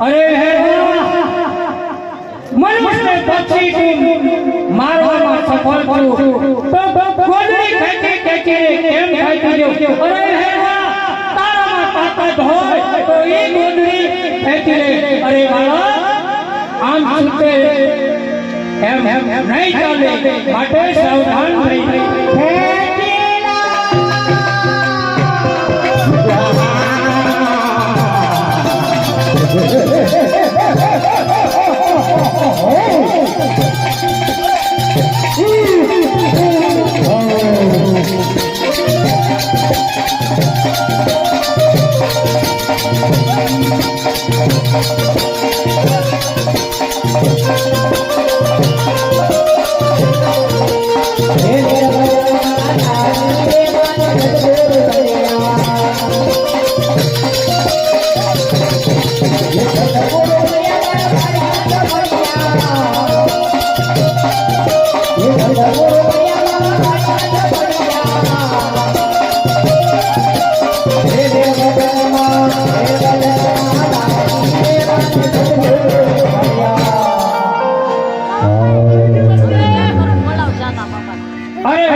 अरे मनुष्य पक्षी मारवामां सफल છું તો ગોદડી ખેંચી કેમ ખાઈ ગયો અરે હેવા તારામાં તાકાત હોય તો એ ગોદડી ખેંચી લે અરે વાલા આમ સુતે એમ નહીં ચાલે માટે સાવધાન રહી अरे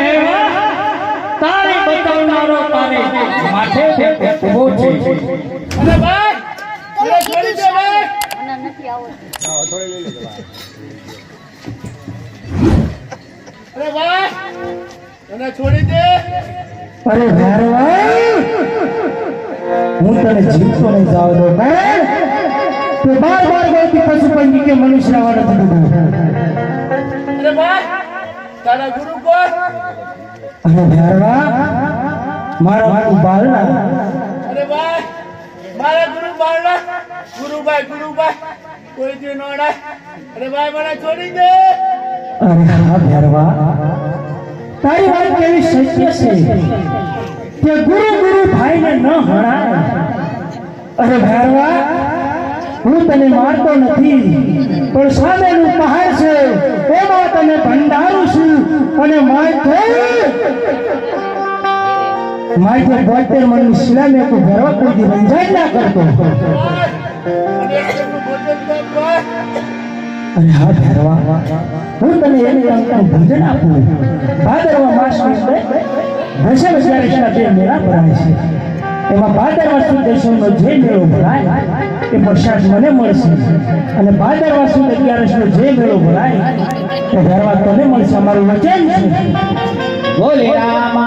હું તને જીવતો નહીં જાવ દો તો બાર ગોતી પશુ પંખી કે મનુષ્ય વાળા નથી અરે ભાઈ તારા ગુરુ કોણ? અરે ભેરવા મારા ગુરુ બાળના. અરે ભાઈ મારા ગુરુ બાળના ગુરુભાઈ કોઈ દી નોડાય. અરે ભાઈ મને છોડી દે. અરે હા ભેરવા તારી વાત કેવી સત્ય છે કે ગુરુ ભાઈને ન હણાય. અરે ભેરવા હું તને મારતો નથી પણ સામેનું પહાડ છે એમાં તને ભંડારું છું અને માથે 72 મણની શિલા મેં કોઈ ભેરવા કોઈ દી રંજાઈ ના કરતો. અરે હા ભેરવા હું તને એની અંકનું ભોજન આપું. ભાદરવા માસની દશેરા જે મેળા ભરાય છે એમાં ભાદરવા સુદ દશમનો જે મેળો ભરાય એ પ્રસાદ મને મળશે અને ભાદરવા સુદ 11નો જે મેળો ભરાય એ ભેરવા તને મળશે. અમારું વચન છે. બોલે રામ